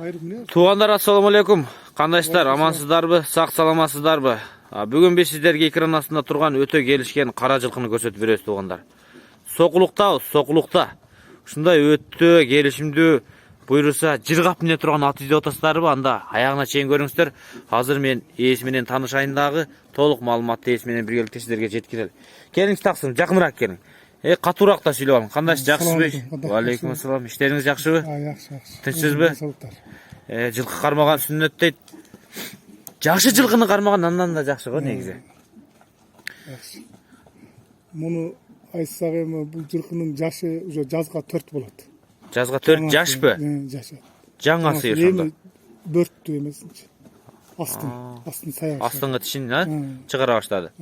Туғандар, ассаламу алейкум. Қандайсыздар, амансыздарбы, сақ саламатсыздарбы? Бүгін біз сіздерге экран астында тұрған өте келішкен қара жылқыны көрсетіп береміз, туғандар. Соқұлықта. Ушундай өтті келішімді бұйырса жырғап міне тұрған ат ізде отастары ба, анда аяғына чейин көріңіздер. Қазір мен есіменен танышайындағы толық маалыматты есіменен біргелікте сіздерге жеткізелі. Келіңіз тақсым, жақынырақ келің. Қатуырақ та сөйлеп алың. Қандайсыз, жақсысыз бе? Алейкум ассалам. Іштеріңіз жақсы бе? Жақсы. Тынчсыз бе? Жылқы қармаған сүннет дейді. Жақсы жылқыны қармаған андан да жақсы ғой негізі. Жақсы. Мұны айтсақ эми бұл жылқының жашы уже жазға 4 болады. Жазға 4 жаш бе? Жашы. Жаңа сиыр сонда. Бөрттү эмесинчи. Астын саяқ. Астыңғы тишин чыгара баштады.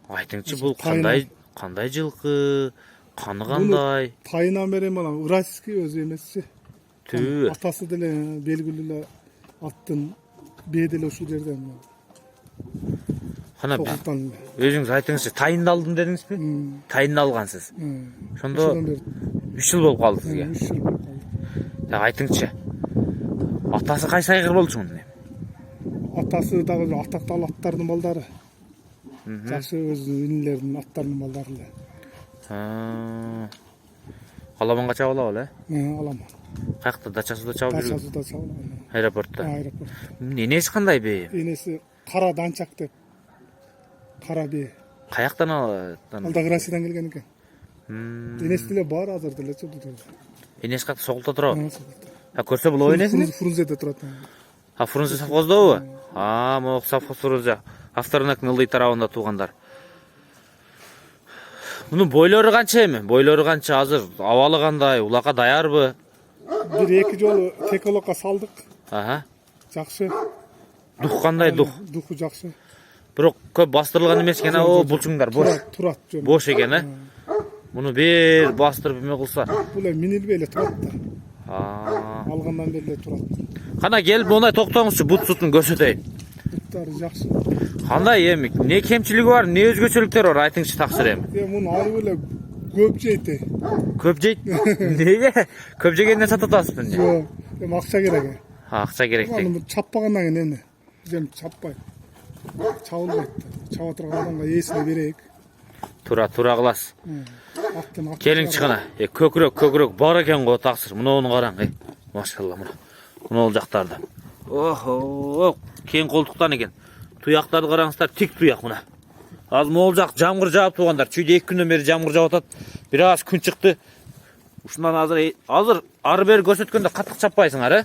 Айтыңчы, бұл қандай жылқы, қаны қандай? Тайынан бері мана Уральский өзі емесші. Тү. Атасы деле белгілі аттың беделі ушул жерден. Қана өзіңіз айтыңызшы, тайынды алдым дедіңіз бе? Тайынды алғансыз. Шондо 3 жыл болып қалды сізге. 3 жыл болып қалды. Айтыңызшы, атасы қайсы айғыр болды шоны? Атасы дағы атақталы аттардың балдары. Жақсы өзінің інілердің аттарының балдары. Аламанға чабыла ол, Аламан. Қаяқта дачасында чабып жүрген? Дачасында чабыла. Аэропортта? Аэропортта. Енесі қандай бе? Енесі қара данчак деп. Қара бе. Қаяқтан алдағы Россиядан келген екен. Енесі деле бар азыр деле. Енесі қаяқта соғылта тұра? Көрсе бұл о енесін? Фрунзеде тұрады. Фрунзе совхозда о? Моқ совхоз Фрунзе. Авторынақтың ылдый тарауында туғандар. Бұның бойлары қанша еме? Бойлары қанша азыр? Авалы қандай? Улақа даяр бы? 1-2 жолы теколоққа салдық. Жақсы. Дух қандай дух? Духы жақсы. Бірақ көп бастырылған емес екен, о бұлшыңдар бош. Тұрат. Бош екен, Бұны бер бастырып еме қылса. Бұлай минилбейле тұрат да. Алғаннан берле тұрат. Қана келіп онай тоқтаңызшы, бұт сұтын көрсетейін. Бұттары жақсы. Қандай емік? Не кемшілігі бар, не өзгөчөлүктөр бар? Айтыңызшы тақсыр ем. Мұны ары бөле көп жейді. Көп жейді? Неге? Көп жегеннен сататасың? Жоқ, ақша керек. Ақша керек дейін. Бұны чаппағаннан кейін ені. Жем чаппай. Чауылбайды. Чава тұрған адамға есіне берейік. Тура қылас. Келің шығына. Көкірек бар екен ғой тақсыр. Мұны оны қараң. Машалла мұны. Мұны ол жақтарды. Кен қолтықтан екен. Тұяқтарды қараңыздар, тик тұяқ мұна. Аз мол жақ жамғыр жауып туғандар. Чүйде 2 күннен бері жамғыр жауып атады. Біраз күн шықты. Ушынан азыр ары бері көрсеткенде қаттық чаппайсың ары.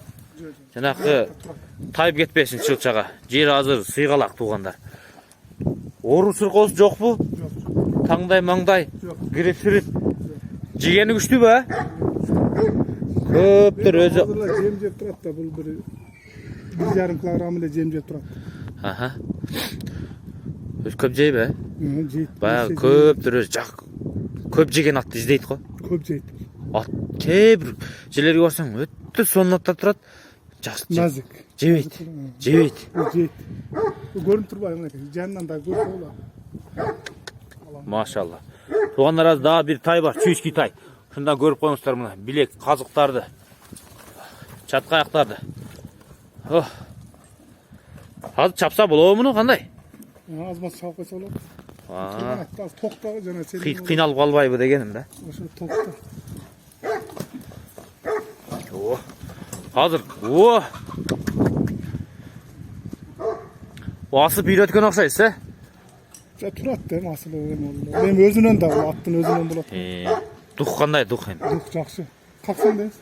Жаңағы тайып кетпесін шылшаға. Жер азыр сыйғалақ туғандар. Ору сырқосы жоқ бұ? Таңдай маңдай, гіріп-сүріп. Жегені күшті бі? Көптір өзі. Жем жеп тұрады да, бұл бір 1,5 килограммле жем жеп тұрады. Өз көп жей бі? Жейді. Бағы көптір өзі жақ. Көп жеген атты іздейді қой? Көп жейді. Ат кейбір жерлерге барсаң өтті сонын аттар тұрады. Жақсы нәзік. Жебейді. Жейді. Көрініп тұрбай, жанынан да көріп ола. Машалла. Туғандар аз дағы бір тай бар, чүйіский тай. Шында көріп қойыңыздар мұна. Білек, қазықтарды, чатқаяқтарды. Аз чапса болуы мұны қандай? Азмас шауып қойса болады. Тоқтағы жаңа сен. Қиналып қалбайбы дегенім да. Осы тоқта. Қазір, асып үйреткен оқшайсыз, Тұрады, асылы. Мен өзінен да, аттың өзінен болады. Дух қандай, дух енді? Дух жақсы. Қақсан дейіз?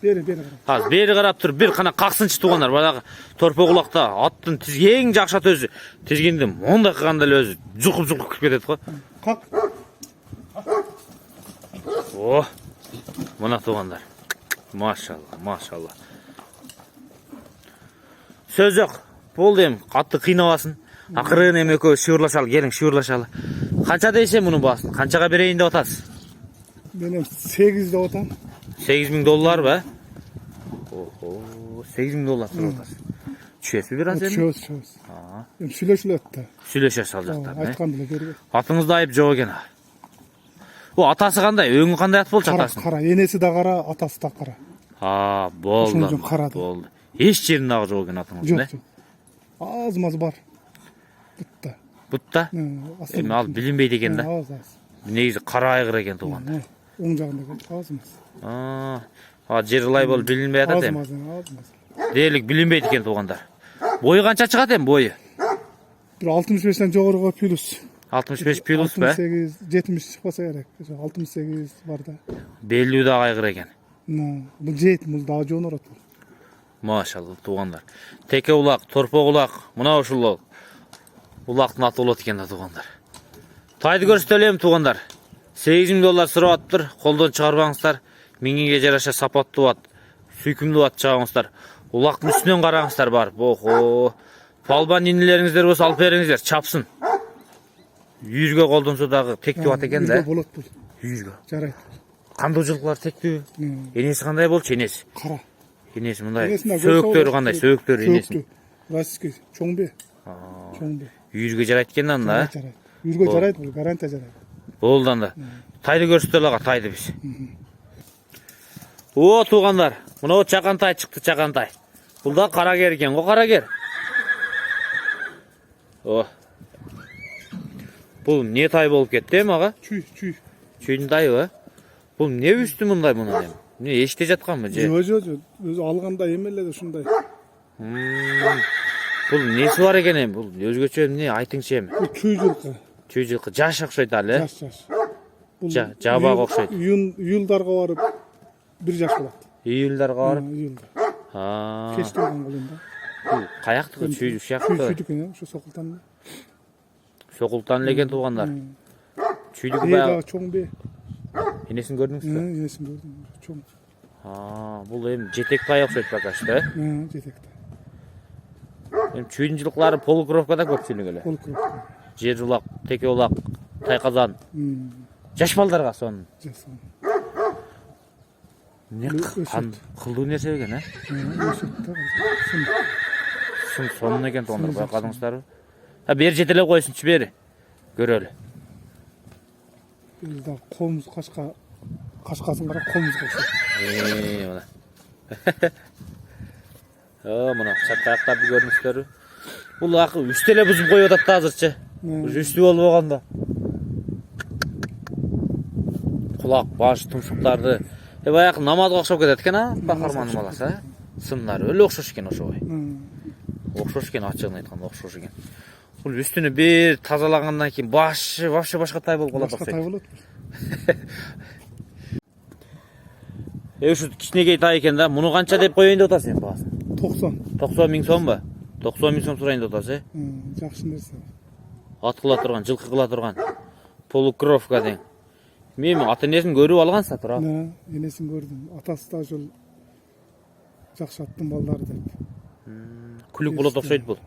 Бері қарап. Қазір, бері қарап тұр, бір қана қақсыншы туғандар. Бағағы торпа құлақта аттың ең жақшат өзі. Тезгенде ондай қығандал өзі жұлқып кіріп кетеді қой. Қақ. Мұна туғандар. Машалла. Сөз жоқ. Болды ем, қатты қинавасын. Ақырын ем өкі шүрлашалы, келің шүрлашалы. Қанша дейсен мұның басын? Қаншаға берейін де отасыз? Менің 8 де отам. $8,000 бә? $8,000 тұр отасыз. Түшесі бір аз емі? Түшес. Сүлешілі өтті. Сүлеше сал жақтар. Айтқандылы көріп. Атыңызда айып жоқ екен. О, атасы қандай? Өңі қандай ат болды атасы? Қара, енесі де қара, атасы да қара. Boldu. Ошондон карады. Boldu. Эч жеринде ак жок экен атыңыз, Жок, не? жок. Аз-маз бар. Бутта. Бутта? Эми ал билинбейт экен да. Az. Негизи кара айгыр экен тууган. Оң жагында аз-маз. Жер ылай болуп билинбей атат эми. Az-maz. Дээрлик билинбейт экен туугандар. Бою канча чыгат эми бою? Bir 65'ten жогоруга плюс. 65 плюс be. 68, 70 çıkmasa gerek. 68 var da. Белүү да айгыр экен. Bu jet, bu daha jo'n orat. Машалла туугандар. Теке улак, торпок улак, мына ушул улактын аты болот экен да туугандар. Тайды көрсөтөлөм туугандар. 8 доллар сурап атыптыр. Колдон чыгарбаңыздар. Миңиңге жараша сапаттуу ат, сүйкүмдүү ат чагыңыздар. Улактын үстүнөн караңыздар бар. Охо. Палбан инилериңиздер болсо алып бериңиздер, чапсын. 100ге колдонсо дагы тектүү ат экен да. Болот бул. 100ге. Жарайт. Кандуу жылкылар тектүү. Энеси кандай болчу энеси? Кара. Энеси мындай. Сөөктөрү кандай? Сөөктөрү энеси. Российский чоңбе. Чоңбе. 100ге жарайт экен анда. Жарайт. 100ге жарайт, бул гарантия жарайт. Болду анда. Тайды көрсөтөлү ага, тайды биз. О, туугандар. Мына чакантай чыкты, чакантай. Бул да карагер экен го, карагер. О. Бул не тай болуп кетти эми ага? Чүй. Чүйдүн тайы, бул не үстү мындай мунун эми? Не эште жатканбы же? Жок. Өзү алганда эмеле ушундай. Бул неси бар экен эми? Бул өзгөчө эмне айтыңчы эми? Бул чүй жылкы. Чүй жылкы жаш окшойт алы, э? Жаш. Бул жабак окшойт. Июлдарга барып 1 жаш болот. Июлдарга барып. Июлда. Кечтирген колунда. Бул каяктыкы чүй сыяктуу. Чүйдүкү, ошо сокултан. Сокултан элеген туугандар. Чүйдүкү Бая баягы чоңбе. энесин көрдүңүзбү? Энесин көрдүм. Чоң. Бул эми жетек тай окшойт бакашты, э? Жетекте. Эми чүйдүн жылкылары полукровкада көпчүлүк эле. Полукровка. Жер улак, теке улак, тайказан. Жаш балдарга сонун. Жасын. Не кылдуу нерсе экен, э? Сонун экен туугандар, байкадыңыздарбы? Бери жетелеп койсунчу, бери. Көрөлү. Бизде комуз кашкасын кара комуз койсун. Мына. Мына чакаяктарды көрдүңүздөрбү? Бул акы үстеле бузуп коюп атат да азырчы. Үстү болбогондо. Кулак, баш, тумшуктарды. Баягы намазга окшоп кетет экен, а? Кахармандын баласы, а? Сымдары өлө окшош экен ошобой. Окшош экен, ачыгын айтканда окшош экен. Бул үстүнү бир тазалагандан кийин башы вообще башка тай болуп калат. Башка тай болот. Ушу кичинекей тай экен да. Муну канча деп коеюн деп атасың эми баасын? 90 миң сомбу? 90 миң сом сурайын деп атасыз, э? Жакшы нерсе. Ат кыла турган, жылкы кыла турган. Полукровка дең. Мен ата энесин көрүп алгансыз тура. Энесин көрдүм. Атасы да ошол жакшы аттын балдары деп. Күлүк болот окшойт бул.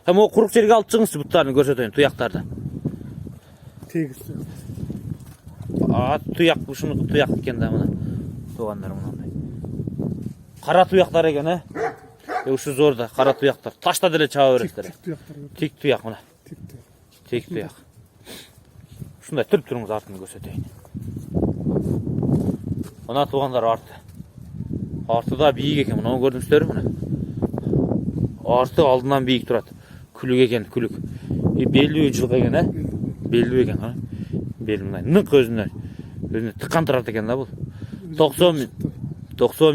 Могу курук жерге алып чыгыңызчы буттарын көрсөтөйүн, туяктарды. Тегиз. Туяк, ушуну туяк экен да мына. Туугандар мындай. Кара туяктар экен, э? Ушу зор да, кара туяктар. Ташта деле чаба бересиздер. Тик туяк мына. Тик туяк. Ушундай туруп туруңуз, артын көрсөтөйүн. Мына туугандар арты. Арты да бийик экен, мына көрдүңүздөрбү мына? Арты алдынан бийик турат. Күлүк экен, күлүк. Белүү жылкы экен, э? Белүү экен, кара. Бел мындай нык өзүнө тыккан турат экен да бул. 90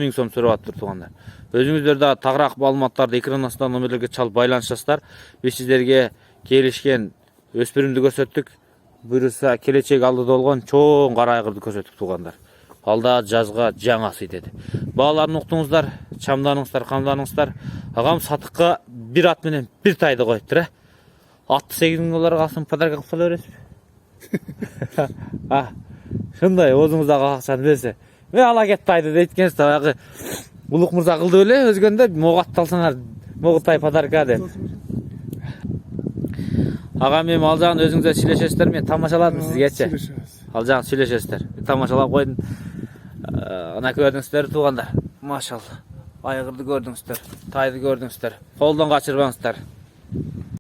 миң сом сурап атыптыр туугандар. Өзүңүздөр да тагыраак маалыматтарды экран астынан номерлерге чалып байланышасыздар. Биз сиздерге келишкен өспүрүмдү көрсөттүк. Буюрса келечек алдыда болгон чоң кара айгырды көрсөттүк туугандар. Алда жазга жаңасы деди. Бааларын уктуңуздар, чамданыңыздар, камданыңыздар. Агам сатыкка бир ат менен бир тайды коюптур, э? Атты 8 миң долларга алсам подарка кылып сала бересизби? Шындай өзүңүздөгү акчаны берсе. Ала кет тайды дейткенсиз, баягы Улук мырза кылды беле өзгөндө могу атты алсаңар, могу тай подарка деп. Ага мен ал жагын өзүңүздөр сүйлөшөсүздөр, мен тамашаладым сизгечи. Ал жагын сүйлөшөсүздөр. Тамашалап койдум. Ана көрдүңүздөр туугандар. Машалла. Айгырды көрдүңүздөр, тайды көрдүңүздөр. Колдон качырбаңыздар.